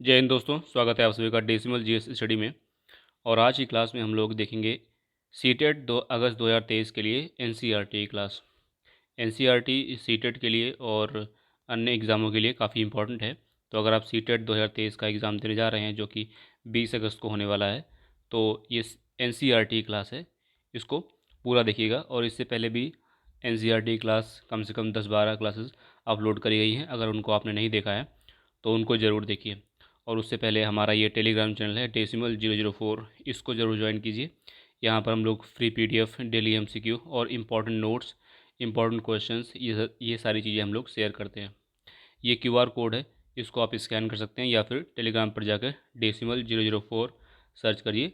जय हिंद दोस्तों, स्वागत है आप सभी का डेसिमल जीएस स्टडी में। और आज की क्लास में हम लोग देखेंगे सीटेट 2 अगस्त 2023 के लिए एनसीईआरटी की क्लास। एनसीईआरटी सीटेट के लिए और अन्य एग्ज़ामों के लिए काफ़ी इंपॉर्टेंट है। तो अगर आप सीटेट 2023 का एग्ज़ाम देने जा रहे हैं जो कि 20 अगस्त को होने वाला है, तो ये एनसीईआरटी क्लास है, इसको पूरा देखिएगा। और इससे पहले भी एनसीईआरटी क्लास कम से कम 10-12 क्लासेस अपलोड करी गई हैं। अगर उनको आपने नहीं देखा है तो उनको ज़रूर देखिए। और उससे पहले हमारा ये टेलीग्राम चैनल है डेसिमल 004, इसको ज़रूर ज्वाइन कीजिए। यहाँ पर हम लोग फ्री पीडीएफ, डेली एमसीक्यू और इम्पॉर्टेंट नोट्स, इम्पॉर्टेंट क्वेश्चंस, ये सारी चीज़ें हम लोग शेयर करते हैं। ये क्यूआर कोड है, इसको आप स्कैन कर सकते हैं या फिर टेलीग्राम पर जाकर डेसिमल 004 सर्च करिए,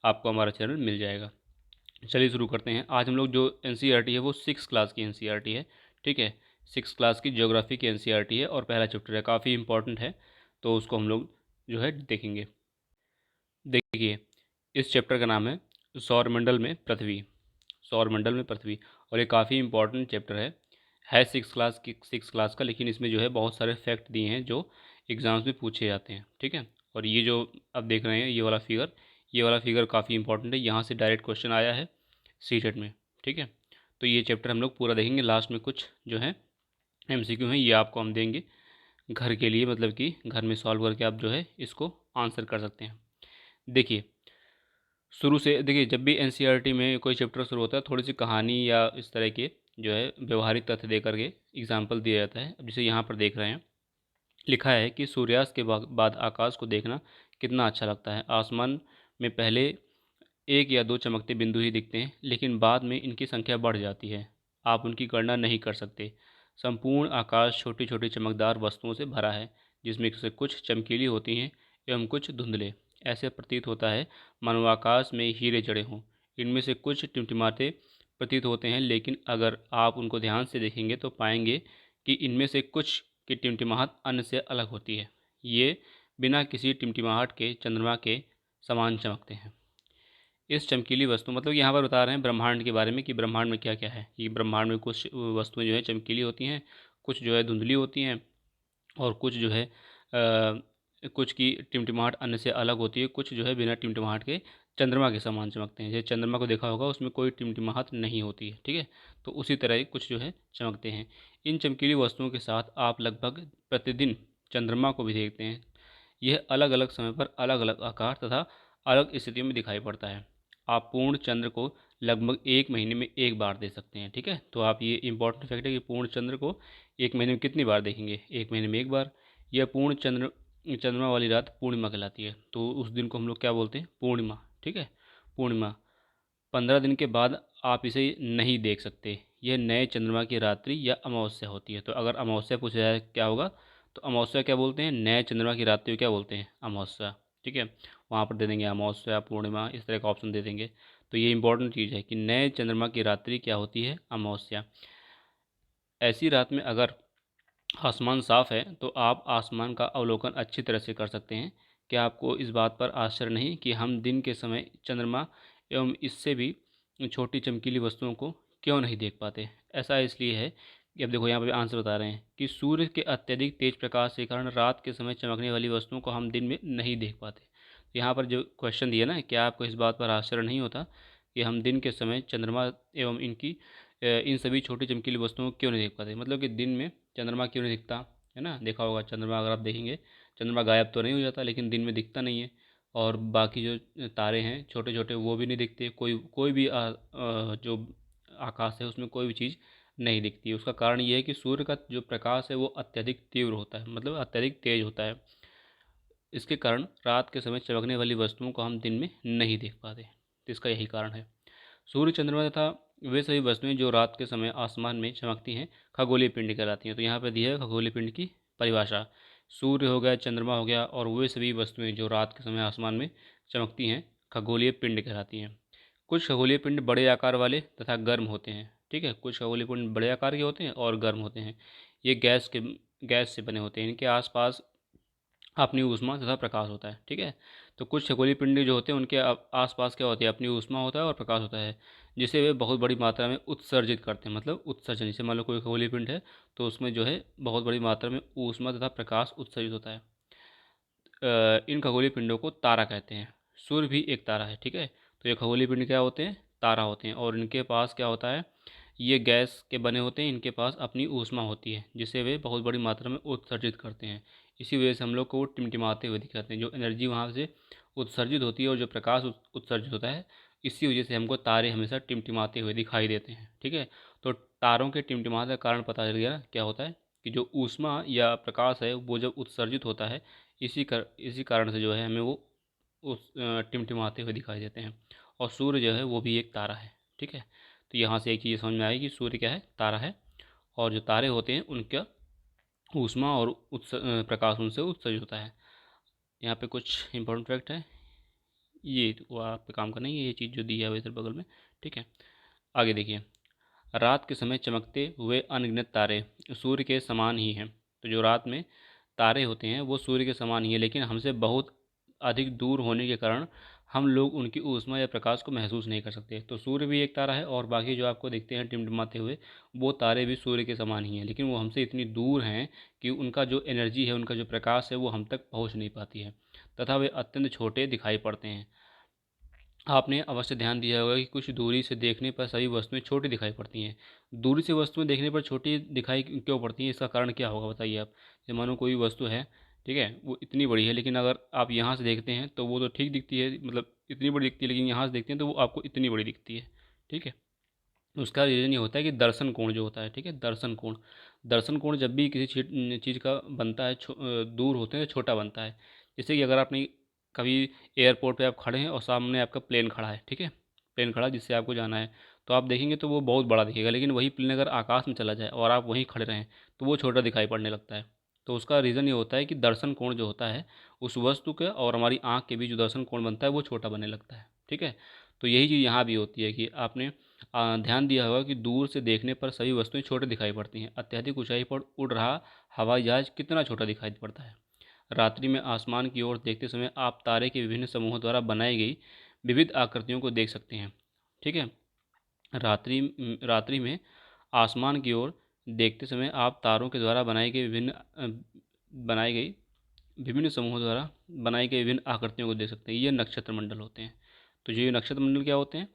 आपको हमारा चैनल मिल जाएगा। चलिए शुरू करते हैं। आज हम लोग जो एनसीईआरटी है वो 6 क्लास की एनसीईआरटी है, ठीक है। 6 क्लास की ज्योग्राफी की एनसीईआरटी है और पहला चैप्टर है, काफ़ी इंपॉर्टेंट है, तो उसको हम लोग जो है देखेंगे। देखिए, इस चैप्टर का नाम है सौरमंडल में पृथ्वी। सौरमंडल में पृथ्वी, और ये काफ़ी इंपॉर्टेंट चैप्टर है 6 क्लास का, लेकिन इसमें जो है बहुत सारे फैक्ट दिए हैं जो एग्ज़ाम्स में पूछे जाते हैं, ठीक है। और ये जो अब देख रहे हैं ये वाला फिगर काफ़ी इंपॉर्टेंट है, यहाँ से डायरेक्ट क्वेश्चन आया है सीटेट में, ठीक है। तो ये चैप्टर हम लोग पूरा देखेंगे। लास्ट में कुछ जो है एमसीक्यू हैं, ये आपको हम देंगे घर के लिए, मतलब कि घर में सॉल्व करके आप जो है इसको आंसर कर सकते हैं। देखिए, शुरू से देखिए, जब भी एनसीईआरटी में कोई चैप्टर शुरू होता है, थोड़ी सी कहानी या इस तरह के जो है व्यवहारिक तथ्य दे करके एग्जाम्पल दिया जाता है। अब जैसे यहाँ पर देख रहे हैं, लिखा है कि सूर्यास्त के बाद आकाश को देखना कितना अच्छा लगता है। आसमान में पहले एक या दो चमकते बिंदु ही दिखते हैं, लेकिन बाद में इनकी संख्या बढ़ जाती है। आप उनकी गणना नहीं कर सकते। संपूर्ण आकाश छोटी छोटी चमकदार वस्तुओं से भरा है, जिसमें से कुछ चमकीली होती हैं एवं कुछ धुंधले। ऐसे प्रतीत होता है मानो आकाश में हीरे जड़े हों। इनमें से कुछ टिमटिमाते प्रतीत होते हैं, लेकिन अगर आप उनको ध्यान से देखेंगे तो पाएंगे कि इनमें से कुछ की टिमटिमाहट अन्य से अलग होती है। ये बिना किसी टिमटिमाहट के चंद्रमा के समान चमकते हैं। इस चमकीली वस्तु, मतलब यहाँ पर बता रहे हैं ब्रह्मांड के बारे में कि ब्रह्मांड में क्या क्या है। ये ब्रह्मांड में कुछ वस्तुएं जो है चमकीली होती हैं, कुछ जो है धुंधली होती हैं, और कुछ जो है कुछ की टिमटिमाहट अन्य से अलग होती है, कुछ जो है बिना टिमटिमाहट के चंद्रमा के समान चमकते हैं। जैसे चंद्रमा को देखा होगा, उसमें कोई टिमटिमाहट नहीं होती है, ठीक है। तो उसी तरह ही कुछ जो है चमकते हैं। इन चमकीली वस्तुओं के साथ आप लगभग प्रतिदिन चंद्रमा को भी देखते हैं। यह अलग अलग समय पर अलग अलग आकार तथा अलग स्थितियों में दिखाई पड़ता है। आप पूर्ण चंद्र को लगभग 1 महीने में एक बार देख सकते हैं, ठीक है। तो आप, ये इंपॉर्टेंट फैक्ट है कि पूर्ण चंद्र को 1 महीने में कितनी बार देखेंगे? 1 महीने में एक बार। यह पूर्ण चंद्रमा वाली रात पूर्णिमा कहलाती है। तो उस दिन को हम लोग क्या बोलते हैं? पूर्णिमा, ठीक है, पूर्णिमा। 15 दिन के बाद आप इसे नहीं देख सकते। यह नए चंद्रमा की रात्रि या अमावस्या होती है। तो अगर अमावस्या पूछा जाए क्या होगा, तो अमावस्या क्या बोलते हैं? नए चंद्रमा की रात्रि को क्या बोलते हैं? अमावस्या, ठीक है। वहाँ पर दे देंगे अमावस्या, पूर्णिमा, इस तरह का ऑप्शन दे देंगे। तो ये इंपॉर्टेंट चीज़ है कि नए चंद्रमा की रात्रि क्या होती है? अमावस्या। ऐसी रात में अगर आसमान साफ है तो आप आसमान का अवलोकन अच्छी तरह से कर सकते हैं। क्या आपको इस बात पर आश्चर्य नहीं कि हम दिन के समय चंद्रमा एवं इससे भी छोटी चमकीली वस्तुओं को क्यों नहीं देख पाते? ऐसा इसलिए है कि अब देखो, यहाँ पे आंसर बता रहे हैं कि सूर्य के अत्यधिक तेज प्रकाश के कारण रात के समय चमकने वाली वस्तुओं को हम दिन में नहीं देख पाते। तो यहाँ पर जो क्वेश्चन दिया ना, क्या आपको इस बात पर आश्चर्य नहीं होता कि हम दिन के समय चंद्रमा एवं इन सभी छोटी चमकीली वस्तुओं को क्यों नहीं देख पाते? मतलब कि दिन में चंद्रमा क्यों नहीं दिखता, है ना। देखा होगा चंद्रमा, अगर आप देखेंगे चंद्रमा गायब तो नहीं हो जाता, लेकिन दिन में दिखता नहीं है। और बाकी जो तारे हैं छोटे छोटे, वो भी नहीं दिखते। कोई कोई भी जो आकाश है उसमें कोई भी चीज़ नहीं दिखती। उसका कारण ये है कि सूर्य का जो प्रकाश है वो अत्यधिक तीव्र होता है, मतलब अत्यधिक तेज होता है। इसके कारण रात के समय चमकने वाली वस्तुओं को हम दिन में नहीं देख पाते। तो इसका यही कारण है। सूर्य, चंद्रमा तथा वे सभी वस्तुएं जो रात के समय आसमान में चमकती हैं खगोलीय पिंड कहलाती हैं। तो यहाँ पर दिया है खगोलीय पिंड की परिभाषा। सूर्य हो गया, चंद्रमा हो गया, और वे सभी वस्तुएं जो रात के समय आसमान में चमकती हैं खगोलीय पिंड कहलाती हैं। कुछ खगोलीय पिंड बड़े आकार वाले तथा गर्म होते हैं, ठीक है। कुछ खगोलीय पिंड बड़े आकार के होते हैं और गर्म होते हैं। ये गैस से बने होते हैं। इनके आसपास अपनी ऊष्मा तथा प्रकाश होता है, ठीक है। तो कुछ खगोलीय पिंड जो होते हैं उनके आसपास क्या होती है? अपनी ऊष्मा होता है और प्रकाश होता है, जिसे वे बहुत बड़ी मात्रा में उत्सर्जित करते हैं। मतलब उत्सर्जन, जैसे मान लो कोई खगोलीय पिंड है तो उसमें जो है बहुत बड़ी मात्रा में ऊष्मा तथा प्रकाश उत्सर्जित होता है। इन खगोलीय पिंडों को तारा कहते हैं। सूर्य भी एक तारा है, ठीक है। तो ये खगोलीय पिंड क्या होते हैं? तारा होते हैं। और इनके पास क्या होता है? ये गैस के बने होते हैं। इनके पास अपनी ऊष्मा होती है जिसे वे बहुत बड़ी मात्रा में उत्सर्जित करते हैं। इसी वजह से हम लोग को वो टिमटिमाते हुए दिखाते हैं। जो एनर्जी वहाँ से उत्सर्जित होती है और जो प्रकाश उत्सर्जित होता है, इसी वजह से हमको तारे हमेशा टिमटिमाते हुए दिखाई देते हैं, ठीक है। तो तारों के टिमटिमाने का कारण पता चल गया क्या होता है कि जो ऊष्मा या प्रकाश है वो जब उत्सर्जित होता है, इसी कारण से जो है हमें वो उस टिमटिमाते हुए दिखाई देते हैं। और सूर्य जो है वो भी एक तारा है, ठीक है। तो यहाँ से एक चीज़ समझ में आई कि सूर्य क्या है? तारा है। और जो तारे होते हैं उनका ऊष्मा और प्रकाश उनसे उत्सर्जित होता है। यहाँ पे कुछ इंपॉर्टेंट फैक्ट है, ये वो आप पे काम करना है, ये चीज़ जो दी है इधर बगल में, ठीक है। आगे देखिए, रात के समय चमकते हुए अनगिनत तारे सूर्य के समान ही हैं। तो जो रात में तारे होते हैं वो सूर्य के समान ही है, लेकिन हमसे बहुत अधिक दूर होने के कारण हम लोग उनकी ऊष्मा या प्रकाश को महसूस नहीं कर सकते। तो सूर्य भी एक तारा है और बाकी जो आपको दिखते हैं टिमटिमाते हुए, वो तारे भी सूर्य के समान ही हैं, लेकिन वो हमसे इतनी दूर हैं कि उनका जो एनर्जी है, उनका जो प्रकाश है, वो हम तक पहुंच नहीं पाती है तथा वे अत्यंत छोटे दिखाई पड़ते हैं। आपने अवश्य ध्यान दिया होगा कि कुछ दूरी से देखने पर सभी वस्तुएं छोटी दिखाई पड़ती हैं। दूरी से वस्तुएं देखने पर छोटी दिखाई क्यों पड़ती हैं? इसका कारण क्या होगा बताइए आप। जैसे मानो कोई वस्तु है, ठीक है, वो इतनी बड़ी है, लेकिन अगर आप यहाँ से देखते हैं तो वो तो ठीक दिखती है, मतलब इतनी बड़ी दिखती है, लेकिन यहाँ से देखते हैं तो वो आपको इतनी बड़ी दिखती है, ठीक है। उसका रीज़न ये होता है कि दर्शन कोण जो होता है, ठीक है, दर्शन कोण जब भी किसी चीज़ का बनता है, दूर होते हैं तो छोटा बनता है। जैसे कि अगर आपने कभी एयरपोर्ट पे आप खड़े हैं और सामने आपका प्लेन खड़ा है, ठीक है, प्लेन खड़ा है जिससे आपको जाना है, तो आप देखेंगे तो वो बहुत बड़ा दिखेगा, लेकिन वही प्लेन अगर आकाश में चला जाए और आप वहीं खड़े रहें तो वो छोटा दिखाई पड़ने लगता है। तो उसका रीज़न ये होता है कि दर्शन कोण जो होता है, उस वस्तु के और हमारी आँख के बीच जो दर्शन कोण बनता है वो छोटा बनने लगता है, ठीक है। तो यही चीज़ यहाँ भी होती है कि आपने ध्यान दिया होगा कि दूर से देखने पर सभी वस्तुएं छोटी दिखाई पड़ती हैं। अत्यधिक ऊंचाई पर उड़ रहा हवाई जहाज कितना छोटा दिखाई पड़ता है। रात्रि में आसमान की ओर देखते समय आप तारे के विभिन्न समूहों द्वारा बनाई गई विविध आकृतियों को देख सकते हैं, ठीक है। रात्रि में आसमान की ओर देखते समय आप तारों के द्वारा बनाई गई विभिन्न समूहों द्वारा बनाई गई विभिन्न आकृतियों को देख सकते हैं। ये नक्षत्र मंडल होते हैं। तो ये नक्षत्र मंडल क्या होते हैं?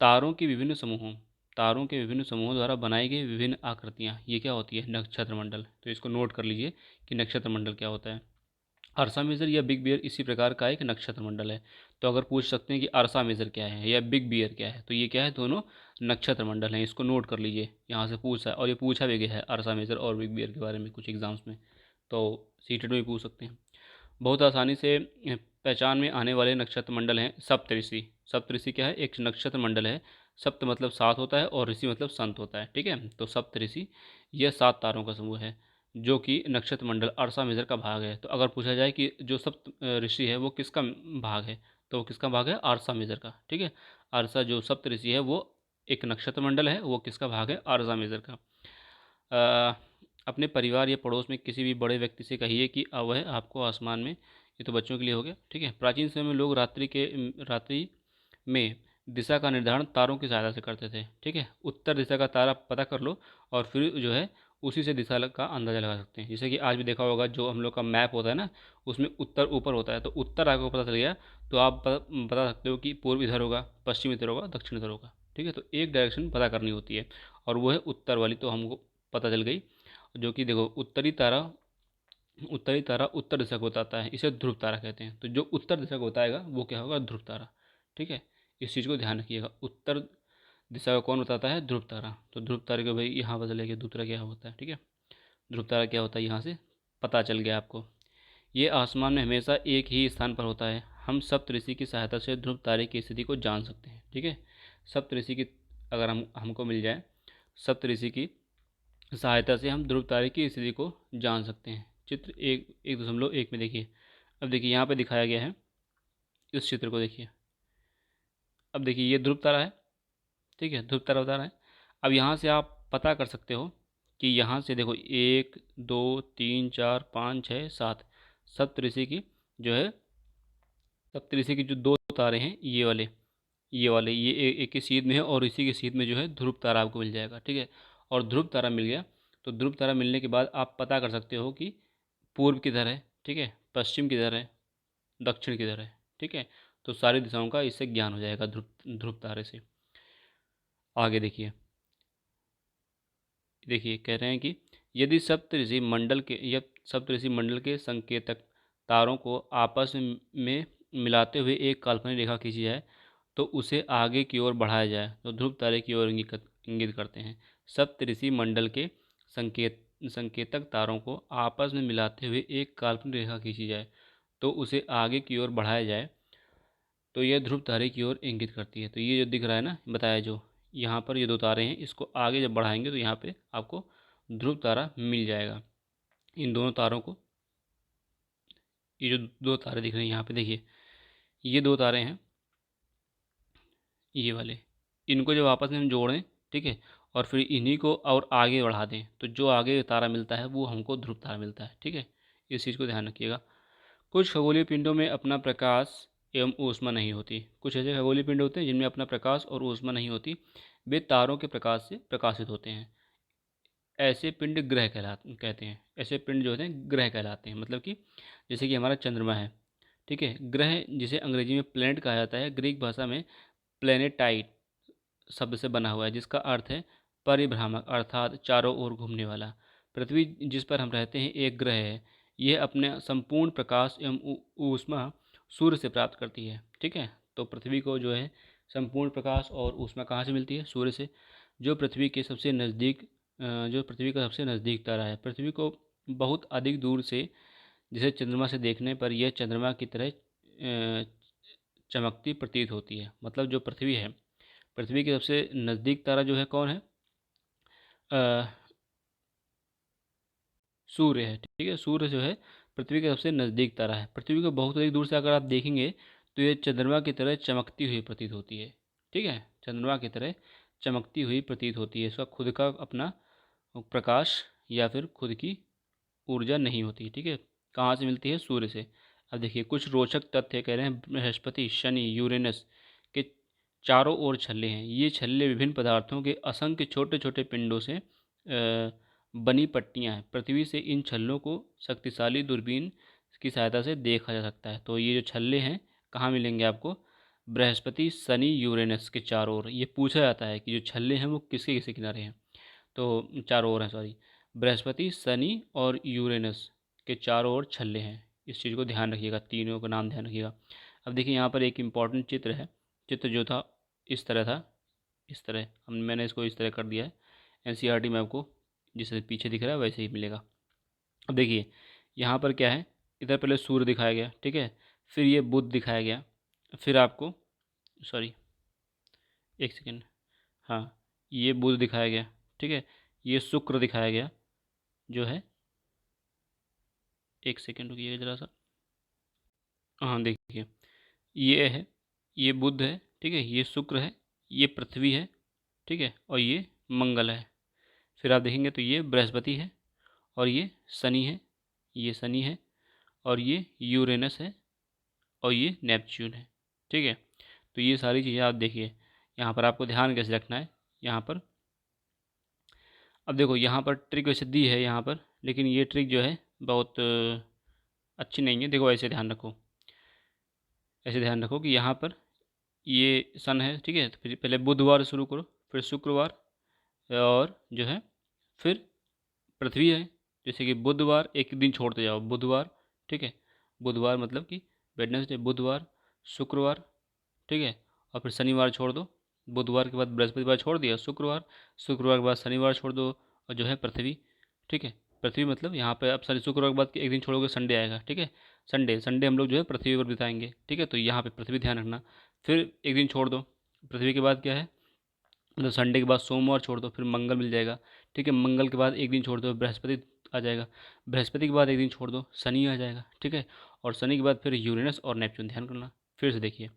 तारों के विभिन्न समूहों तारों के विभिन्न समूहों द्वारा बनाई गई विभिन्न आकृतियाँ, ये क्या होती है? नक्षत्र मंडल। तो इसको नोट कर लीजिए कि नक्षत्र मंडल क्या होता है। अर्सा मेजर या बिग बियर इसी प्रकार का एक नक्षत्र मंडल है। तो अगर पूछ सकते हैं कि अर्सा मेजर क्या है या बिग बियर क्या है, तो ये क्या है? दोनों नक्षत्र मंडल हैं। इसको नोट कर लीजिए, यहाँ से पूछा है और ये पूछा भी गया है अर्सा मेजर और बिग बियर के बारे में कुछ एग्जाम्स में, तो सीटेट में भी पूछ सकते हैं। बहुत आसानी से पहचान में आने वाले नक्षत्र मंडल हैं सप्तऋषि। सप्तऋषि क्या है? एक नक्षत्र मंडल है। सप्त मतलब सात होता है और ऋषि मतलब संत होता है, ठीक है। तो सप्तऋषि यह सात तारों का समूह है जो कि नक्षत्र मंडल अर्सा मेजर का भाग है। तो अगर पूछा जाए कि जो सप्त ऋषि है वो किसका भाग है, तो वो किसका भाग है? अर्सा मेजर का, ठीक है। अर्सा जो सप्त ऋषि है वो एक नक्षत्र मंडल है, वो किसका भाग है? अर्सा मेजर का। अ, अपने परिवार या पड़ोस में किसी भी बड़े व्यक्ति से कहिए कि वह आपको आसमान में, ये तो बच्चों के लिए हो गया, ठीक है। प्राचीन समय में लोग रात्रि में दिशा का निर्धारण तारों की सहायता से करते थे, ठीक है। उत्तर दिशा का तारा पता कर लो और फिर जो है उसी से दिशा का अंदाजा लगा सकते हैं। जैसे कि आज भी देखा होगा जो हम लोग का मैप होता है ना, उसमें उत्तर ऊपर होता है, तो उत्तर आपको पता चल गया तो आप बता सकते हो कि पूर्व इधर होगा, पश्चिम इधर होगा, दक्षिण इधर होगा, ठीक है। तो एक डायरेक्शन पता करनी होती है और वो है उत्तर वाली, तो हमको पता चल गई। जो कि देखो उत्तरी तारा उत्तर दिशा को बताता है, इसे ध्रुव तारा कहते हैं। तो जो उत्तर दिशा को बताएगा वो क्या होगा? ध्रुव तारा, ठीक है। इस चीज़ को ध्यान रखिएगा, उत्तर दिशा को कौन बताता है? ध्रुव तारा। तो ध्रुव तारे को भाई यहाँ पता चलेगा दूसरा क्या होता है, ठीक है। ध्रुव तारा क्या होता है यहाँ से पता चल गया आपको। ये आसमान में हमेशा एक ही स्थान पर होता है। हम सप्तऋषि की सहायता से ध्रुव तारे की स्थिति को जान सकते हैं, ठीक है। सप्तऋषि की अगर हमको मिल जाए, सप्तऋषि की सहायता से हम ध्रुव तारे की स्थिति को जान सकते हैं। चित्र 1.1 में देखिए। अब देखिए यहाँ पे दिखाया गया है, इस चित्र को देखिए। अब देखिए ये ध्रुव तारा है, ठीक है, ध्रुव तारा बता रहा है। अब यहाँ से आप पता कर सकते हो कि यहाँ से देखो 1 2 3 4 5 6 7 सप्तऋषि की जो है, सप्तऋषि की जो दो तारे हैं ये वाले एक ही सीध में है और इसी के सीध में जो है ध्रुव तारा आपको मिल जाएगा, ठीक है। और ध्रुव तारा मिल गया तो ध्रुव तारा मिलने के बाद आप पता कर सकते हो कि पूर्व किधर है, ठीक है, पश्चिम किधर है, दक्षिण किधर है, ठीक है। तो सारी दिशाओं का इससे ज्ञान हो जाएगा ध्रुव ध्रुव तारे से। आगे देखिए, देखिए कह रहे हैं कि यदि सप्तऋषि मंडल के संकेतक तारों को आपस में मिलाते हुए एक काल्पनिक रेखा खींची जाए तो उसे आगे की ओर बढ़ाया जाए तो ध्रुव तारे की ओर इंगित करते हैं। सप्तऋषि मंडल के संकेतक तारों को आपस में मिलाते हुए एक काल्पनिक रेखा खींची जाए तो उसे आगे की ओर बढ़ाया जाए तो यह ध्रुव तारे की ओर इंगित करती है। तो ये जो दिख रहा है ना, बताया जो यहाँ पर ये दो तारे हैं, इसको आगे जब बढ़ाएंगे तो यहाँ पे आपको ध्रुव तारा मिल जाएगा। इन दोनों तारों को, ये जो दो तारे दिख रहे हैं यहाँ पे देखिए, ये दो तारे हैं, ये वाले, इनको जब आपस में हम जोड़ें, ठीक है, और फिर इन्हीं को और आगे बढ़ा दें तो जो आगे तारा मिलता है वो हमको ध्रुव तारा मिलता है, ठीक है। इस चीज़ को ध्यान रखिएगा। कुछ खगोलीय पिंडों में अपना प्रकाश एवं ऊष्मा नहीं होती। कुछ ऐसे खगोलीय पिंड होते हैं जिनमें अपना प्रकाश और ऊष्मा नहीं होती, वे तारों के प्रकाश से प्रकाशित होते हैं। ऐसे पिंड ग्रह कहते हैं। ऐसे पिंड जो होते हैं ग्रह कहलाते हैं। मतलब कि जैसे कि हमारा चंद्रमा है, ठीक है, ग्रह जिसे अंग्रेजी में प्लैनेट कहा जाता है, ग्रीक भाषा में प्लेनेटाइट शब्द से बना हुआ है, जिसका अर्थ है परिभ्रामक अर्थात चारों ओर घूमने वाला। पृथ्वी जिस पर हम रहते हैं एक ग्रह है। यह अपने संपूर्ण प्रकाश एवं ऊष्मा सूर्य से प्राप्त करती है, ठीक है। तो पृथ्वी को जो है संपूर्ण प्रकाश और ऊष्मा कहाँ से मिलती है? सूर्य से, जो पृथ्वी के सबसे नज़दीक जो पृथ्वी का सबसे नज़दीक तारा है। पृथ्वी को बहुत अधिक दूर से, जिसे चंद्रमा से देखने पर यह चंद्रमा की तरह चमकती प्रतीत होती है। मतलब जो पृथ्वी है, पृथ्वी के सबसे नज़दीक तारा जो है कौन है? अ, सूर्य है, ठीक है। सूर्य जो है पृथ्वी के सबसे नज़दीक तारा है। पृथ्वी को बहुत अधिक दूर से अगर आप देखेंगे तो ये चंद्रमा की तरह चमकती हुई प्रतीत होती है, ठीक है। चंद्रमा की तरह चमकती हुई प्रतीत होती है। इसका खुद का अपना प्रकाश या फिर खुद की ऊर्जा नहीं होती, ठीक है। कहाँ से मिलती है? सूर्य से। अब देखिए कुछ रोचक तथ्य कह रहे हैं। बृहस्पति, शनि, यूरेनस के चारों ओर छल्ले हैं। ये छल्ले विभिन्न पदार्थों के असंख्य छोटे छोटे पिंडों से बनी पट्टियां हैं। पृथ्वी से इन छल्लों को शक्तिशाली दूरबीन की सहायता से देखा जा सकता है। तो ये जो छल्ले हैं कहाँ मिलेंगे आपको? बृहस्पति, शनि, यूरेनस के चारों ओर। ये पूछा जाता है कि जो छल्ले हैं वो किसके किसके किनारे हैं, तो चारों ओर हैं, सॉरी। बृहस्पति, शनि और यूरेनस के चारों ओर छल्ले हैं। इस चीज़ को ध्यान रखिएगा, तीनों का नाम ध्यान रखिएगा। अब देखिए यहाँ पर एक इम्पॉर्टेंट चित्र है। चित्र जो था इस तरह था, इस तरह मैंने इसको इस तरह कर दिया है। एनसीईआरटी में आपको जिसे पीछे दिख रहा है वैसे ही मिलेगा। अब देखिए यहाँ पर क्या है, इधर पहले सूर्य दिखाया गया, ठीक है, फिर ये बुध दिखाया गया, फिर आपको, सॉरी एक सेकेंड, हाँ, ये बुध दिखाया गया, ठीक है, ये शुक्र दिखाया गया जो है, एक सेकेंड रुकिएगा ज़रा सा, हाँ देखिए, ये है, ये बुध है, ठीक है, ये शुक्र है, ये पृथ्वी है, ठीक है, और ये मंगल है। फिर आप देखेंगे तो ये बृहस्पति है और ये शनि है, ये शनि है और ये यूरेनस है और ये नेपच्यून है, ठीक है। तो ये सारी चीज़ें आप देखिए। यहाँ पर आपको ध्यान कैसे रखना है यहाँ पर। अब देखो यहाँ पर ट्रिक वैसे दी है यहाँ पर, लेकिन ये ट्रिक जो है बहुत अच्छी नहीं है। देखो ऐसे ध्यान रखो, ऐसे ध्यान रखो कि यहाँ पर ये सन है, ठीक है, तो फिर पहले बुधवार शुरू करो, फिर शुक्रवार, और जो है फिर पृथ्वी है। जैसे कि बुधवार एक दिन छोड़ते जाओ, बुधवार, ठीक है, बुधवार मतलब कि वेडनेसडे, बुधवार, शुक्रवार, ठीक है, और फिर शनिवार छोड़ दो। बुधवार के बाद बृहस्पतिवार छोड़ दिया, शुक्रवार, शुक्रवार के बाद शनिवार छोड़ दो, और जो है पृथ्वी, ठीक है। पृथ्वी मतलब यहाँ पे आप, सॉरी, शुक्रवार के बाद एक दिन छोड़ोगे, संडे आएगा, ठीक है। संडे संडे हम लोग जो है पृथ्वी पर बिताएंगे, ठीक है। तो यहाँ पे पृथ्वी ध्यान रखना। फिर एक दिन छोड़ दो, पृथ्वी के बाद क्या है, मतलब संडे के बाद सोमवार छोड़ दो, फिर मंगल मिल जाएगा, ठीक है। मंगल के बाद एक दिन छोड़ दो, बृहस्पति आ जाएगा, बृहस्पति के बाद एक दिन छोड़ दो, शनि आ जाएगा, ठीक है। और शनि के बाद फिर यूरेनस और नेपच्यून। ध्यान करना, फिर से देखिए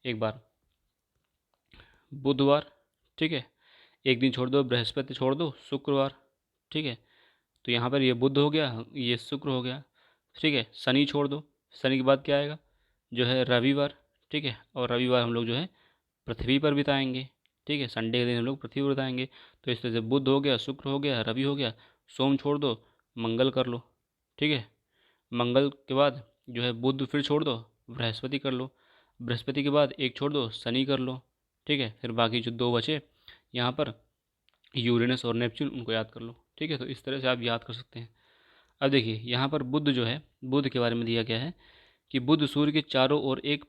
एक बार, बुधवार, ठीक है, एक दिन छोड़ दो, बृहस्पति छोड़ दो, शुक्रवार, ठीक है। तो यहाँ पर ये बुध हो गया, ये शुक्र हो गया, ठीक है। शनि छोड़ दो, शनि के बाद क्या आएगा, जो है रविवार, ठीक है। और रविवार हम लोग जो है पृथ्वी पर बिताएंगे, ठीक है। संडे के दिन हम लोग पृथ्वी पर बिताएंगे। तो इस तरह से बुध हो गया, शुक्र हो गया, रवि हो गया, सोम छोड़ दो, मंगल कर लो, ठीक है। मंगल के बाद जो है बुध फिर छोड़ दो, बृहस्पति कर लो, बृहस्पति के बाद एक छोड़ दो, शनि कर लो। ठीक है, फिर बाकी जो 2 बचे यहाँ पर यूरेनस और नेपच्यून, उनको याद कर लो। ठीक है, तो इस तरह से आप याद कर सकते हैं। अब देखिए यहाँ पर बुध जो है, बुध के बारे में दिया गया है कि बुध सूर्य के चारों ओर एक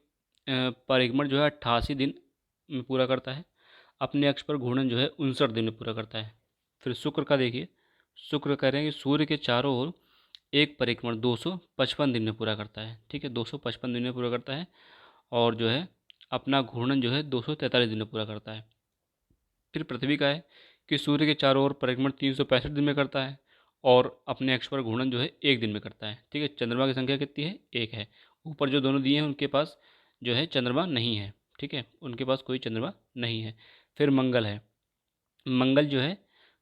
परिक्रमण जो है 88 दिन में पूरा करता है। अपने अक्ष पर घूर्णन जो है 59 दिन में पूरा करता है। फिर शुक्र का देखिए, शुक्र कह रहे हैं कि सूर्य के चारों ओर एक परिक्रमण 255 दिन में पूरा करता है। ठीक है, 255 दिन में पूरा करता है। और जो है अपना घूर्णन जो है 243 दिन में पूरा करता है। फिर पृथ्वी का है कि सूर्य के चारों ओर परिक्रमण 365 दिन में करता है और अपने अक्ष पर घूर्णन जो है 1 दिन में करता है। ठीक है, चंद्रमा की संख्या कितनी है? 1 है। ऊपर जो दोनों दिए हैं उनके पास जो है चंद्रमा नहीं है। ठीक है, उनके पास कोई चंद्रमा नहीं है। फिर मंगल है, मंगल जो है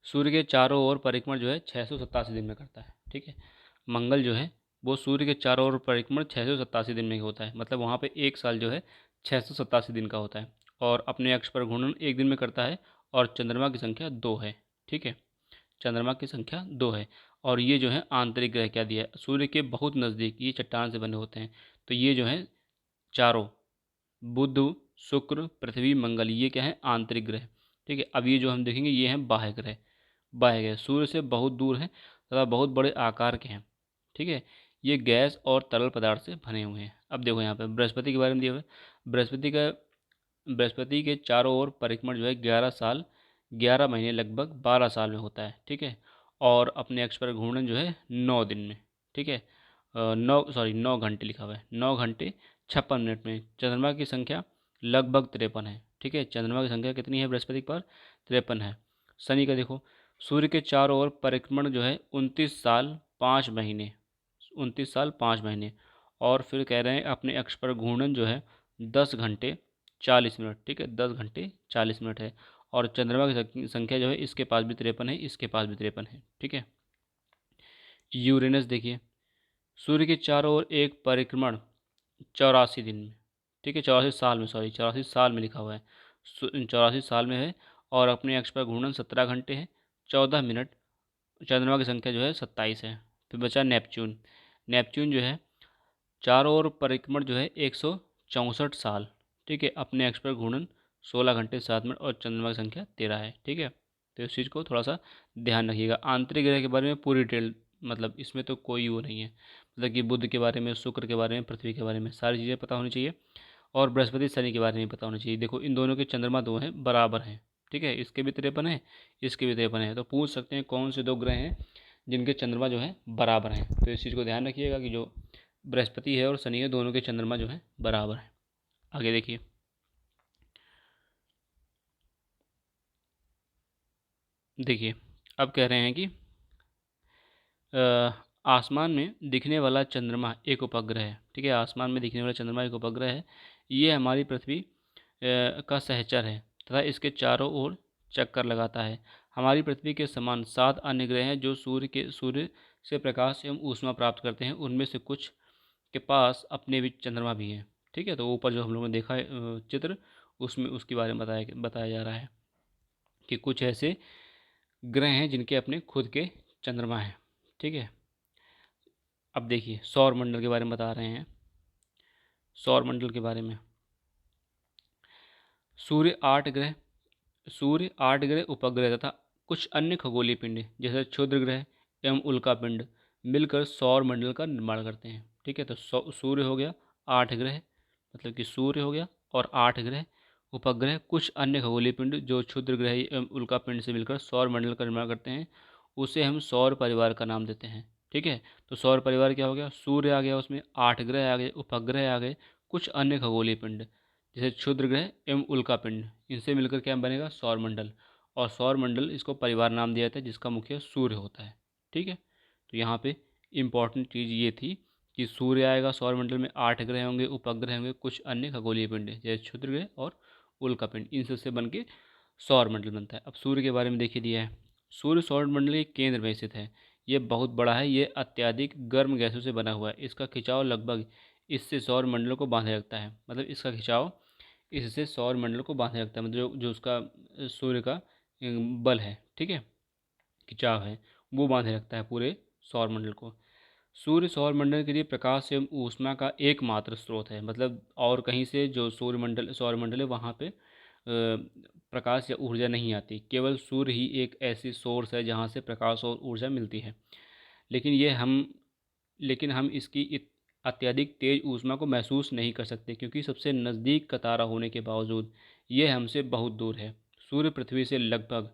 सूर्य के चारों ओर परिक्रमण जो है 687 दिन में करता है। ठीक है, मंगल जो है वो सूर्य के चारों ओर परिक्रमण 687 दिन में होता है। मतलब वहाँ पे एक साल जो है 687 दिन का होता है। और अपने अक्ष पर घूर्णन 1 दिन में करता है और चंद्रमा की संख्या 2 है। ठीक है, चंद्रमा की संख्या 2 है। और ये जो है आंतरिक ग्रह क्या दिया है, सूर्य के बहुत नज़दीक ये चट्टान से बने होते हैं। तो ये जो है चारों, बुध, शुक्र, पृथ्वी, मंगल, ये क्या है? आंतरिक ग्रह। ठीक है, अब ये जो हम देखेंगे ये हैं बाह्य ग्रह। बाह्य ग्रह सूर्य से बहुत दूर हैं तथा बहुत बड़े आकार के हैं। ठीक है, ये गैस और तरल पदार्थ से बने हुए हैं। अब देखो यहाँ पे बृहस्पति के बारे में दिया हुआ है। बृहस्पति का, बृहस्पति के चारों ओर परिक्रमण जो है 11 साल 11 महीने लगभग 12 साल में होता है। ठीक है, और अपने अक्ष पर घूर्णन जो है 9 दिन में। ठीक है, 9 घंटे लिखा हुआ है, 9 घंटे 56 मिनट में। चंद्रमा की संख्या लगभग 53 है। ठीक है, चंद्रमा की संख्या कितनी है बृहस्पति पर? 53 है। शनि का देखो, सूर्य के चारों ओर परिक्रमण जो है 29 साल 5 महीने, 29 साल 5 महीने। और फिर कह रहे हैं अपने अक्ष पर घूर्णन जो है 10 घंटे 40 मिनट। ठीक है, 10 घंटे 40 मिनट है। और चंद्रमा की संख्या जो है इसके पास भी 53 है, इसके पास भी 53 है। ठीक है, यूरेनस देखिए, सूर्य के चारों ओर एक परिक्रमण 84 दिन में। ठीक है, 84 साल में, सॉरी 84 साल में लिखा हुआ है, 84 साल में है। और अपने अक्ष पर घूर्णन 17 घंटे है 14 मिनट। चंद्रमा की संख्या जो है 27 है। फिर बचा नेपच्यून, नेपच्यून जो है चारों ओर परिक्रमण जो है 164 साल। ठीक है, अपने अक्ष पर घूर्णन 16 घंटे 7 मिनट और चंद्रमा की संख्या 13 है। ठीक है, तो इस चीज़ को थोड़ा सा ध्यान रखिएगा। आंतरिक ग्रह के बारे में पूरी डिटेल, मतलब इसमें तो कोई वो नहीं है, मतलब कि बुध के बारे में, शुक्र के बारे में, पृथ्वी के बारे में सारी चीज़ें पता होनी चाहिए। और बृहस्पति शनि के बारे में पता होना चाहिए। देखो इन दोनों के चंद्रमा 2 हैं, बराबर हैं। ठीक है, इसके भी 53 है, इसके भी 53 है। तो पूछ सकते हैं कौन से 2 ग्रह हैं जिनके चंद्रमा जो है बराबर हैं। तो इस चीज़ को ध्यान रखिएगा कि जो बृहस्पति है और शनि है दोनों के चंद्रमा जो है बराबर हैं। आगे देखिए, देखिए अब कह रहे हैं कि आसमान में दिखने वाला चंद्रमा एक उपग्रह है। ठीक है, आसमान में दिखने वाला चंद्रमा एक उपग्रह है। ये हमारी पृथ्वी का सहचर है तथा इसके चारों ओर चक्कर लगाता है। हमारी पृथ्वी के समान 7 अन्य ग्रह हैं जो सूर्य से प्रकाश एवं ऊष्मा प्राप्त करते हैं। उनमें से कुछ के पास अपने भी चंद्रमा भी हैं। ठीक है, तो ऊपर जो हम लोगों ने देखा है चित्र, उसमें उसके बारे में बताया जा रहा है कि कुछ ऐसे ग्रह हैं जिनके अपने खुद के चंद्रमा हैं। ठीक है, अब देखिए सौर मंडल के बारे में बता रहे हैं। सौर मंडल के बारे में, सूर्य 8 ग्रह सूर्य 8 ग्रह, उपग्रह तथा कुछ अन्य खगोलीय पिंड जैसे क्षुद्र ग्रह एवं उल्का पिंड मिलकर सौर मंडल का निर्माण करते हैं। ठीक है, तो सूर्य हो गया 8 ग्रह, मतलब कि सूर्य हो गया और 8 ग्रह, उपग्रह, कुछ अन्य खगोलीय पिंड जो क्षुद्र ग्रह एवं उल्का पिंड से मिलकर सौर मंडल का निर्माण करते हैं, उसे हम सौर परिवार का नाम देते हैं। ठीक है, तो सौर परिवार क्या हो गया? सूर्य आ गया, उसमें 8 ग्रह आ गए, उपग्रह आ गए, कुछ अन्य खगोलीय पिंड जैसे क्षुद्र ग्रह एवं उल्का पिंड, इनसे मिलकर क्या बनेगा? सौर मंडल। और सौर मंडल इसको परिवार नाम दिया जाता है जिसका मुख्य सूर्य होता है। ठीक है, तो यहाँ पे इम्पॉर्टेंट चीज़ ये थी कि सूर्य आएगा, सौर मंडल में 8 ग्रह होंगे, उपग्रह होंगे, कुछ अन्य खगोलीय पिंड जैसे क्षुद्र ग्रह और उल्का पिंड, इन सबसे बन के सौर मंडल बनता है। अब सूर्य के बारे में देखिए दिया है, सूर्य सौर मंडल के केंद्र में स्थित है। ये बहुत बड़ा है, ये अत्यधिक गर्म गैसों से बना हुआ है। इसका खिंचाव लगभग इससे सौर मंडल को बांधे रखता है। मतलब इसका खिंचाव इससे सौर मंडल को बांधे रखता है, मतलब जो जो उसका सूर्य का बल है, ठीक है, खिंचाव है, वो बांधे रखता है पूरे सौर मंडल को। सूर्य सौरमंडल के लिए प्रकाश एवं ऊष्मा का एकमात्र स्रोत है। मतलब और कहीं से जो सौरमंडल है वहाँ पे प्रकाश या ऊर्जा नहीं आती। केवल सूर्य ही एक ऐसी सोर्स है जहाँ से प्रकाश और ऊर्जा मिलती है। लेकिन ये हम लेकिन हम इसकी अत्यधिक तेज ऊष्मा को महसूस नहीं कर सकते, क्योंकि सबसे नज़दीक का तारा होने के बावजूद ये हमसे बहुत दूर है। सूर्य पृथ्वी से लगभग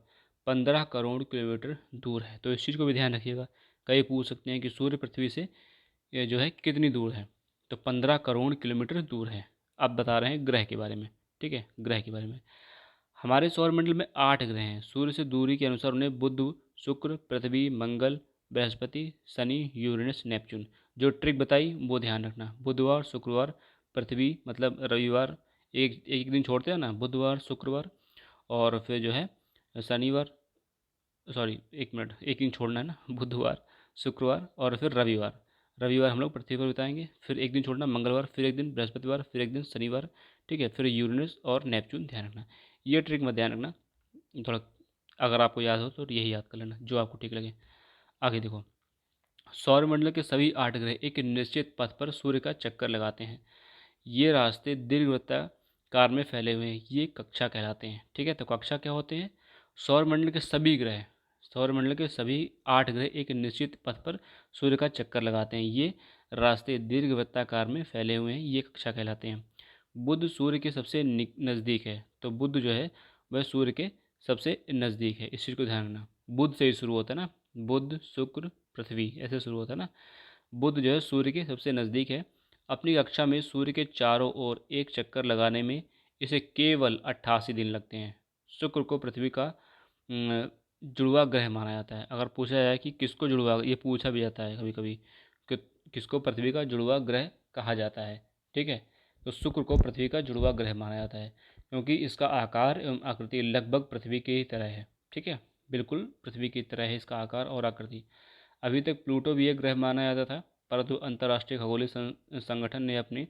15 करोड़ किलोमीटर दूर है। तो इस चीज़ को भी ध्यान रखिएगा। कई पूछ सकते हैं कि सूर्य पृथ्वी से ये जो है कितनी दूर है। तो 15 करोड़ किलोमीटर दूर है। अब बता रहे हैं ग्रह के बारे में। ठीक है, ग्रह के बारे में। हमारे सौरमंडल में 8 ग्रह हैं। सूर्य से दूरी के अनुसार उन्हें बुध, शुक्र, पृथ्वी, मंगल, बृहस्पति, शनि, यूरेनस, नेपच्यून। जो ट्रिक बताई वो ध्यान रखना। बुधवार, शुक्रवार, पृथ्वी मतलब रविवार, एक एक दिन छोड़ते हैं ना, बुधवार, शुक्रवार, और फिर जो है शनिवार, सॉरी एक मिनट, एक दिन छोड़ना है ना, बुधवार, शुक्रवार और फिर रविवार। रविवार हम लोग पृथ्वी पर बिताएंगे, फिर एक दिन छोड़ना मंगलवार, फिर एक दिन बृहस्पतिवार, फिर एक दिन शनिवार। ठीक है, फिर यूरेनस और नेपच्यून ध्यान रखना। ये ट्रिक मत ध्यान रखना, थोड़ा अगर आपको याद हो तो यही याद कर लेना जो आपको ठीक लगे। आगे देखो, सौरमंडल के सभी 8 ग्रह एक निश्चित पथ पर सूर्य का चक्कर लगाते हैं। ये रास्ते दीर्घवृत्ताकार में फैले हुए हैं, ये कक्षा कहलाते हैं। ठीक है, तो कक्षा क्या होते हैं? सौरमंडल के सभी ग्रह, सौरमंडल के सभी 8 ग्रह एक निश्चित पथ पर सूर्य का चक्कर लगाते हैं। ये रास्ते दीर्घवृत्ताकार में फैले हुए हैं, ये कक्षा कहलाते हैं। बुध सूर्य के सबसे नज़दीक है। तो बुध जो है वह सूर्य के सबसे नज़दीक है, इस चीज़ को ध्यान रखना। बुध से ही शुरू होता है ना, बुध, शुक्र, पृथ्वी, ऐसे शुरू होता है ना। बुध जो है सूर्य के सबसे नज़दीक है। अपनी कक्षा में सूर्य के चारों ओर एक चक्कर लगाने में इसे केवल 88 दिन लगते हैं। शुक्र को पृथ्वी का जुड़वा ग्रह माना जाता है। अगर पूछा जाए कि किसको जुड़वा, ये पूछा भी जाता है कभी कभी कि किसको पृथ्वी का जुड़वा ग्रह कहा जाता है। ठीक है, तो शुक्र को पृथ्वी का जुड़वा ग्रह माना जाता है, क्योंकि इसका आकार एवं आकृति लगभग पृथ्वी की ही तरह है। ठीक है, बिल्कुल पृथ्वी की तरह है इसका आकार और आकृति। अभी तक प्लूटो भी एक ग्रह माना जाता था, परंतु अंतर्राष्ट्रीय खगोलीय संगठन ने अपनी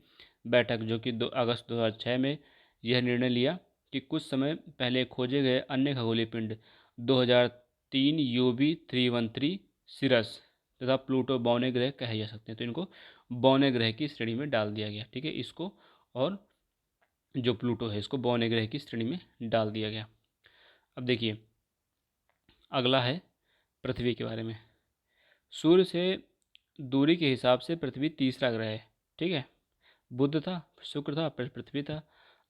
बैठक जो कि 2 अगस्त 2006 में यह निर्णय लिया कि कुछ समय पहले खोजे गए अन्य खगोलीय पिंड 2003 यूबी 313 सिरस तथा प्लूटो बौने ग्रह कहे जा सकते हैं। तो इनको बौने ग्रह की श्रेणी में डाल दिया गया। ठीक है, इसको और जो प्लूटो है इसको बौने ग्रह की श्रेणी में डाल दिया गया। अब देखिए, अगला है पृथ्वी के बारे में। सूर्य से दूरी के हिसाब से पृथ्वी तीसरा ग्रह है। ठीक है, बुध था, शुक्र था, फिर पृथ्वी था।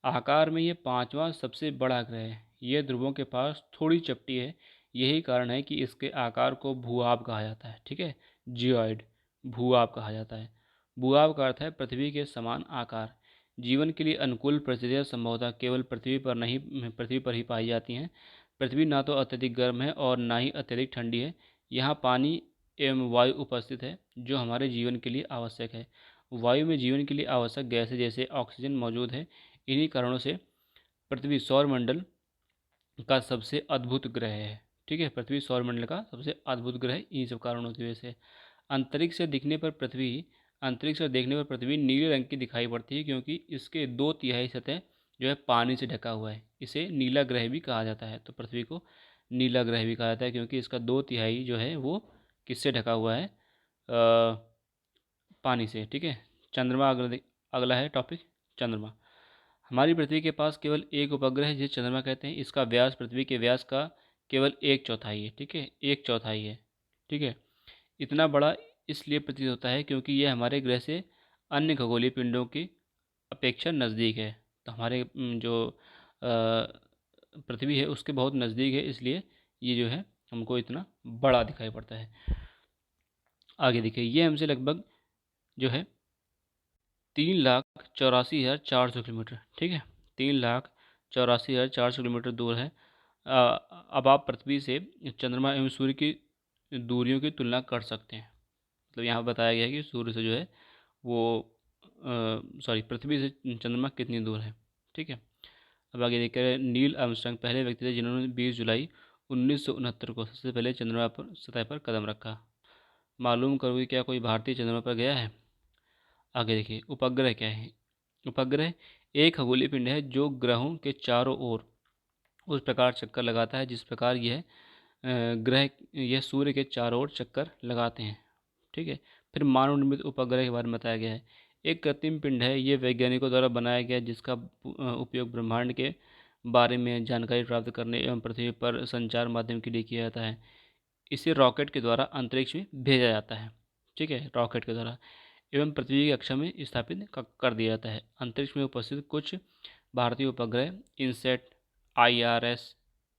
आकार में ये पांचवा सबसे बड़ा ग्रह है। ये ध्रुवों के पास थोड़ी चपटी है। यही कारण है कि इसके आकार को भूआब कहा जाता है। ठीक है, जियोइड, भूआब कहा जाता है। भूआब का अर्थ है पृथ्वी के समान आकार। जीवन के लिए अनुकूल परिस्थितियाँ संभवतः केवल पृथ्वी पर ही पाई जाती हैं। पृथ्वी ना तो अत्यधिक गर्म है और ना ही अत्यधिक ठंडी है। यहाँ पानी एवं वायु उपस्थित है जो हमारे जीवन के लिए आवश्यक है। वायु में जीवन के लिए आवश्यक गैसें जैसे ऑक्सीजन मौजूद है। इन्हीं कारणों से पृथ्वी सौरमंडल का सबसे अद्भुत ग्रह है। ठीक है, पृथ्वी सौरमंडल का सबसे अद्भुत ग्रह इन्हीं सब कारणों की वजह से। अंतरिक्ष से दिखने पर पृथ्वी अंतरिक्ष से देखने पर पृथ्वी नीले रंग की दिखाई पड़ती है, क्योंकि इसके 2/3 सतह जो है पानी से ढका हुआ है। इसे नीला ग्रह भी कहा जाता है। तो पृथ्वी को नीला ग्रह भी कहा जाता है क्योंकि इसका 2/3 जो है वो किससे ढका हुआ है? पानी से। ठीक है, चंद्रमा अगला है टॉपिक, चंद्रमा। हमारी पृथ्वी के पास केवल एक उपग्रह है जिसे चंद्रमा कहते हैं। इसका व्यास पृथ्वी के व्यास का केवल 1/4 है। ठीक है, 1/4 है। ठीक है, इतना बड़ा इसलिए प्रतीत होता है क्योंकि यह हमारे ग्रह से अन्य खगोलीय पिंडों की अपेक्षा नज़दीक है। तो हमारे जो पृथ्वी है उसके बहुत नज़दीक है, इसलिए ये जो है हमको इतना बड़ा दिखाई पड़ता है। आगे देखिए, ये हमसे लगभग जो है 3,84,400 किलोमीटर। ठीक है, 3,84,400 किलोमीटर दूर है। अब आप पृथ्वी से चंद्रमा एवं सूर्य की दूरियों की तुलना कर सकते हैं। मतलब यहाँ बताया गया है कि सूर्य से जो है वो पृथ्वी से चंद्रमा कितनी दूर है। ठीक है, अब आगे देखिए, नील आर्मस्ट्रांग पहले व्यक्ति थे जिन्होंने 20 जुलाई 1969 को सबसे पहले चंद्रमा पर सतह पर कदम रखा। मालूम करो कि क्या कोई भारतीय चंद्रमा पर गया है। आगे देखिए, उपग्रह क्या है। उपग्रह एक खगोलीय पिंड है जो ग्रहों के चारों ओर उस प्रकार चक्कर लगाता है जिस प्रकार यह ग्रह यह सूर्य के चारों ओर चक्कर लगाते हैं। ठीक है, फिर मानव निर्मित उपग्रह के बारे में बताया गया है। एक कृत्रिम पिंड है, ये वैज्ञानिकों द्वारा बनाया गया है, जिसका उपयोग ब्रह्मांड के बारे में जानकारी प्राप्त करने एवं पृथ्वी पर संचार माध्यम के लिए किया जाता है। इसे रॉकेट के द्वारा अंतरिक्ष में भेजा जाता है। ठीक है, रॉकेट के द्वारा एवं पृथ्वी की कक्षा में स्थापित कर दिया जाता है। अंतरिक्ष में उपस्थित कुछ भारतीय उपग्रह इनसेट, IRS,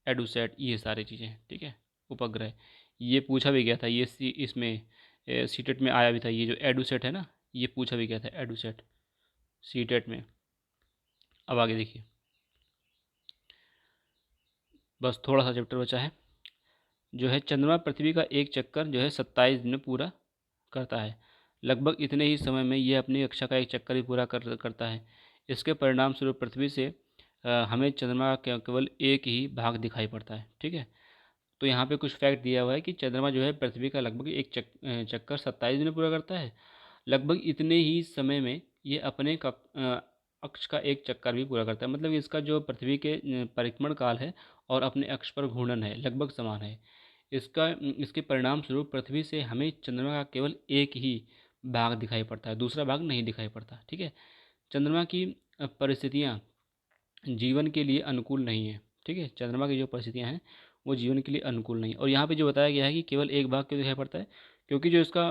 एडुसेट, ये सारी चीज़ें। ठीक है, उपग्रह ये पूछा भी गया था, ये इसमें सीटेट में आया भी था। ये जो एडुसेट है ना, ये पूछा भी गया था, एडुसेट सीटेट में। अब आगे देखिए, बस थोड़ा सा चैप्टर बचा है। जो है चंद्रमा पृथ्वी का एक चक्कर जो है 27 दिन में पूरा करता है। लगभग इतने ही समय में यह अपनी कक्षा का एक चक्कर भी पूरा करता है। इसके परिणाम स्वरूप पृथ्वी से हमें चंद्रमा का केवल एक ही भाग दिखाई पड़ता है। ठीक है, तो यहाँ पे कुछ फैक्ट दिया हुआ है कि चंद्रमा जो है पृथ्वी का लगभग एक चक्कर 27 दिन में पूरा करता है। लगभग इतने ही समय में ये अपने अक्ष का एक चक्कर भी पूरा करता है। मतलब इसका जो पृथ्वी के परिक्रमण काल है और अपने अक्ष पर घूर्णन है, लगभग समान है। इसके परिणाम स्वरूप पृथ्वी से हमें चंद्रमा का केवल एक ही भाग दिखाई पड़ता है, दूसरा भाग नहीं दिखाई पड़ता। ठीक है, चंद्रमा की परिस्थितियाँ जीवन के लिए अनुकूल नहीं है। ठीक है, चंद्रमा की जो परिस्थितियाँ हैं वो जीवन के लिए अनुकूल नहीं। और यहाँ पे जो बताया गया है कि केवल एक भाग क्यों दिखाई पड़ता है, क्योंकि जो इसका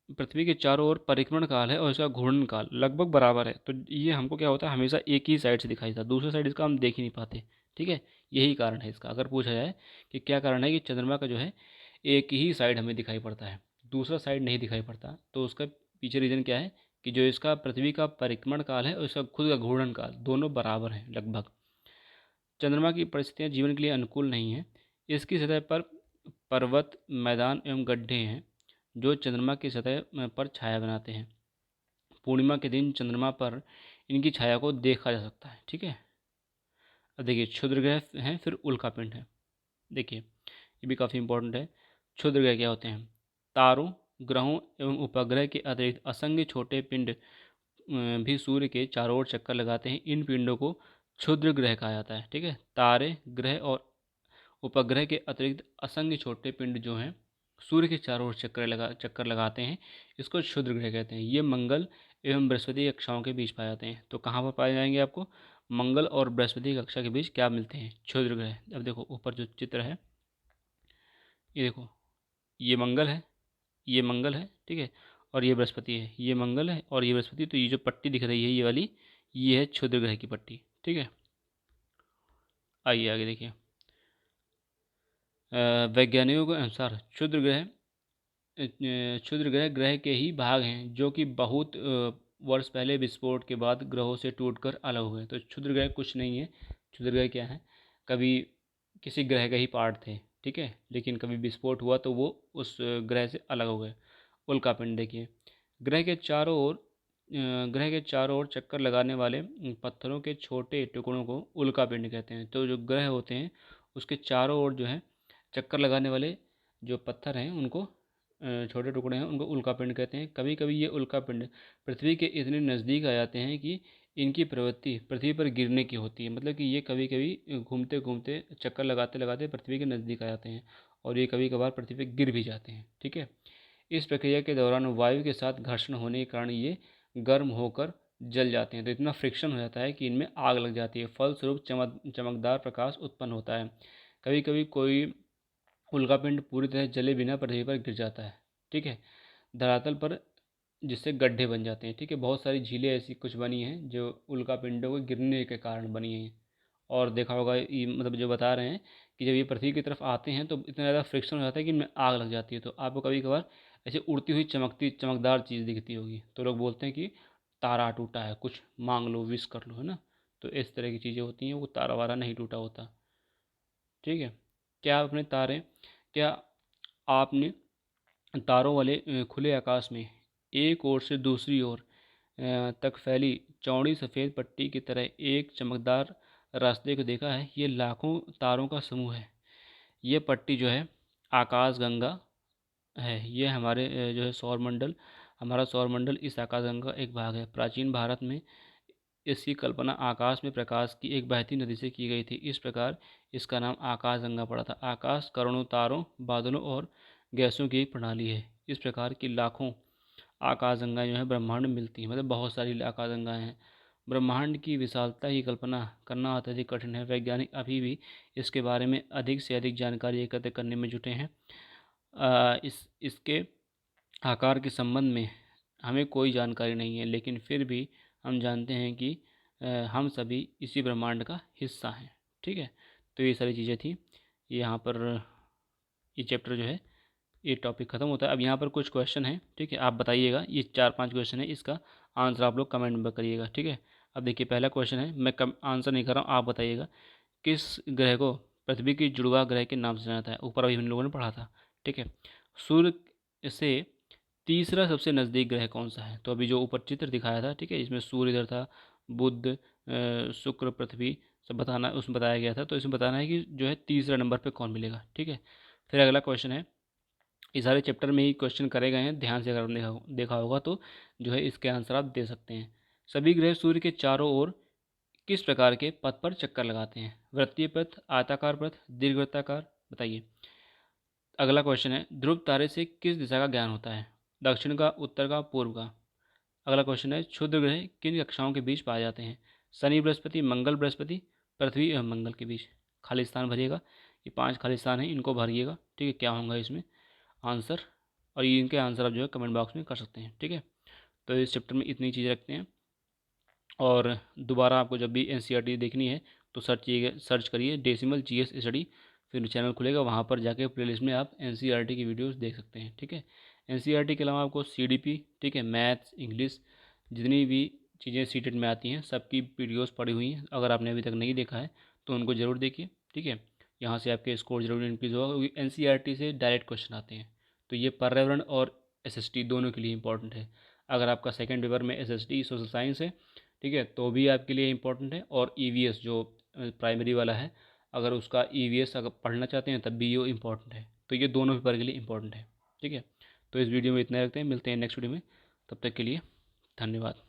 पृथ्वी के चारों ओर परिक्रमण काल है और इसका घूर्णन काल लगभग बराबर है। तो ये हमको क्या होता है, हमेशा एक ही साइड से दिखाई देता है, दूसरे साइड इसका हम देख ही नहीं पाते। ठीक है, यही कारण है इसका। अगर पूछा जाए कि क्या कारण है कि चंद्रमा का जो है एक ही साइड हमें दिखाई पड़ता है, दूसरा साइड नहीं दिखाई पड़ता, तो उसका पीछे रीज़न क्या है कि जो इसका पृथ्वी का परिक्रमण काल है और इसका खुद का घूर्णन काल दोनों बराबर हैं लगभग। चंद्रमा की परिस्थितियाँ जीवन के लिए अनुकूल नहीं हैं। इसकी सतह पर पर्वत, मैदान एवं गड्ढे हैं जो चंद्रमा की सतह पर छाया बनाते हैं। पूर्णिमा के दिन चंद्रमा पर इनकी छाया को देखा जा सकता है। ठीक है, अब देखिए क्षुद्र ग्रह हैं, फिर उल्कापिंड है। देखिए ये भी काफ़ी इंपॉर्टेंट है। क्षुद्र ग्रह क्या होते हैं? तारों, ग्रहों एवं उपग्रह के अतिरिक्त असंख्य छोटे पिंड भी सूर्य के चारों ओर चक्कर लगाते हैं। इन पिंडों को क्षुद्र ग्रह कहा जाता है। ठीक है, तारे, ग्रह और उपग्रह के अतिरिक्त असंख्य छोटे पिंड जो हैं सूर्य के चारों ओर चक्कर लगाते हैं, इसको क्षुद्र ग्रह कहते हैं। ये मंगल एवं बृहस्पति की कक्षाओं के बीच पाए जाते हैं। तो कहाँ पर पाए जाएंगे आपको? मंगल और बृहस्पति की कक्षा के बीच क्या मिलते हैं? क्षुद्र ग्रह। अब देखो ऊपर जो चित्र है, ये देखो, ये मंगल है, ये मंगल है। ठीक है, और ये बृहस्पति है, ये मंगल है और ये बृहस्पति। तो ये जो पट्टी दिख रही है ये वाली, ये है क्षुद्र ग्रह की पट्टी। ठीक है, आइए आगे देखिए। वैज्ञानिकों के अनुसार क्षुद्र ग्रह ग्रह के ही भाग हैं जो कि बहुत वर्ष पहले विस्फोट के बाद ग्रहों से टूटकर अलग हुए। तो क्षुद्र ग्रह कुछ नहीं है। क्षुद्र ग्रह क्या है? कभी किसी ग्रह का ही पार्ट थे। ठीक है, लेकिन कभी विस्फोट हुआ तो वो उस ग्रह से अलग हो गए। उल्कापिंड देखिए, ग्रह के चारों ओर ग्रह के चारों ओर चक्कर लगाने वाले पत्थरों के छोटे टुकड़ों को उल्कापिंड कहते हैं। तो जो ग्रह होते हैं उसके चारों ओर जो है चक्कर लगाने वाले जो पत्थर हैं उनको छोटे टुकड़े हैं, उनको उल्कापिंड कहते हैं। कभी कभी ये उल्कापिंड पृथ्वी के इतने नज़दीक आ जाते हैं कि इनकी प्रवृत्ति पृथ्वी पर गिरने की होती है। मतलब कि ये कभी कभी घूमते घूमते चक्कर लगाते लगाते पृथ्वी के नज़दीक आ जाते हैं और ये कभी कभार पृथ्वी पर गिर भी जाते हैं। ठीक है, इस प्रक्रिया के दौरान वायु के साथ घर्षण होने के कारण ये गर्म होकर जल जाते हैं। तो इतना फ्रिक्शन हो जाता है कि इनमें आग लग जाती है, फलस्वरूप चमकदार प्रकाश उत्पन्न होता है। कभी कभी कोई उल्कापिंड पूरी तरह जले बिना पृथ्वी पर गिर जाता है। ठीक है, धरातल पर, जिससे गड्ढे बन जाते हैं। ठीक है, बहुत सारी झीलें ऐसी कुछ बनी हैं जो उल्कापिंडों के गिरने के कारण बनी हैं। और देखा होगा ये, मतलब जो बता रहे हैं कि जब ये पृथ्वी की तरफ आते हैं तो इतना ज़्यादा फ्रिक्शन हो जाता है कि इनमें आग लग जाती है। तो आपको कभी कभार ऐसे उड़ती हुई चमकदार चीज़ दिखती होगी तो लोग बोलते हैं कि तारा टूटा है, कुछ मांग लो, विश कर लो, है ना। तो इस तरह की चीज़ें होती हैं, वो तारा वारा नहीं टूटा होता। ठीक है, क्या आपने तारों वाले खुले आकाश में एक ओर से दूसरी ओर तक फैली चौड़ी सफ़ेद पट्टी की तरह एक चमकदार रास्ते को देखा है? ये लाखों तारों का समूह है। ये पट्टी जो है आकाशगंगा है। ये हमारे जो है सौरमंडल, हमारा सौरमंडल इस आकाशगंगा का एक भाग है। प्राचीन भारत में इसकी कल्पना आकाश में प्रकाश की एक बहती नदी से की गई थी। इस प्रकार इसका नाम आकाशगंगा पड़ा था। आकाश करोड़ों तारों, बादलों और गैसों की एक प्रणाली है। इस प्रकार की लाखों आकाशगंगाएं जो है ब्रह्मांड में मिलती हैं, मतलब बहुत सारी आकाशगंगाएं हैं। ब्रह्मांड की विशालता की कल्पना करना अत्यधिक कठिन है। वैज्ञानिक अभी भी इसके बारे में अधिक से अधिक जानकारी एकत्र करने में जुटे हैं। इसके आकार के संबंध में हमें कोई जानकारी नहीं है, लेकिन फिर भी हम जानते हैं कि हम सभी इसी ब्रह्मांड का हिस्सा हैं। ठीक है, तो ये सारी चीज़ें थी। यहाँ पर ये चैप्टर जो है, ये टॉपिक ख़त्म होता है। अब यहाँ पर कुछ क्वेश्चन है, ठीक है, आप बताइएगा। ये 4-5 क्वेश्चन है, इसका आंसर आप लोग कमेंट में करिएगा। ठीक है, अब देखिए पहला क्वेश्चन है, मैं आंसर नहीं कर रहा हूँ, आप बताइएगा। किस ग्रह को पृथ्वी की जुड़वा ग्रह के नाम से जाना जाता है? ऊपर अभी हम लोगों ने पढ़ा था। ठीक है, सूर्य से तीसरा सबसे नज़दीक ग्रह कौन सा है? तो अभी जो ऊपर चित्र दिखाया था, ठीक है, इसमें सूर्य इधर था, बुध, शुक्र, पृथ्वी सब बताना, उसमें बताया गया था। तो इसमें बताना है कि जो है तीसरा नंबर पे कौन मिलेगा। ठीक है, फिर अगला क्वेश्चन है, इस सारे चैप्टर में ही क्वेश्चन करे गए हैं, ध्यान से अगर आपने देखा होगा तो जो है इसके आंसर आप दे सकते हैं। सभी ग्रह सूर्य के चारों ओर किस प्रकार के पथ पर चक्कर लगाते हैं? वृत्तीय पथ, आयताकार पथ, दीर्घवृत्ताकार? बताइए। अगला क्वेश्चन है, ध्रुव तारे से किस दिशा का ज्ञान होता है? दक्षिण का, उत्तर का, पूर्व का? अगला क्वेश्चन है, क्षुद्र ग्रह किन कक्षाओं के बीच पाए जाते हैं? शनि बृहस्पति, मंगल बृहस्पति, पृथ्वी एवं मंगल के बीच? खाली स्थान भरिएगा, ये 5 खाली स्थान हैं, इनको भरिएगा। ठीक है, क्या होगा इसमें आंसर, और ये इनके आंसर आप जो है कमेंट बॉक्स में कर सकते हैं। ठीक है, तो इस चैप्टर में इतनी चीज़ें रखते हैं। और दोबारा आपको जब भी एनसीईआरटी देखनी है तो सर्च करिए डेसिमल जीएस स्टडी, फिर चैनल खुलेगा, वहाँ पर जाके प्लेलिस्ट में आप एनसीईआरटी की वीडियोस देख सकते हैं। ठीक है, एनसीईआरटी के अलावा आपको सीडीपी, ठीक है, मैथ्स, इंग्लिश, जितनी भी चीज़ें सीटेट में आती हैं सबकी वीडियोस पड़ी हुई हैं। अगर आपने अभी तक नहीं देखा है तो उनको ज़रूर देखिए। ठीक है, यहाँ से आपके स्कोर जरूर इंक्रीज होगा, क्योंकि एनसीईआरटी से डायरेक्ट क्वेश्चन आते हैं। तो ये पर्यावरण और एसएसटी दोनों के लिए इंपॉर्टेंट है। अगर आपका सेकेंड पेपर में एसएसटी सोशल साइंस है, ठीक है, तो भी आपके लिए इंपॉर्टेंट है। और ईवीएस जो प्राइमरी वाला है, अगर उसका ईवीएस अगर पढ़ना चाहते हैं तब भी ये इंपॉर्टेंट है। तो ये दोनों पेपर के लिए इंपॉर्टेंट है। ठीक है, तो इस वीडियो में इतना रखते हैं, मिलते हैं नेक्स्ट वीडियो में, तब तक के लिए धन्यवाद।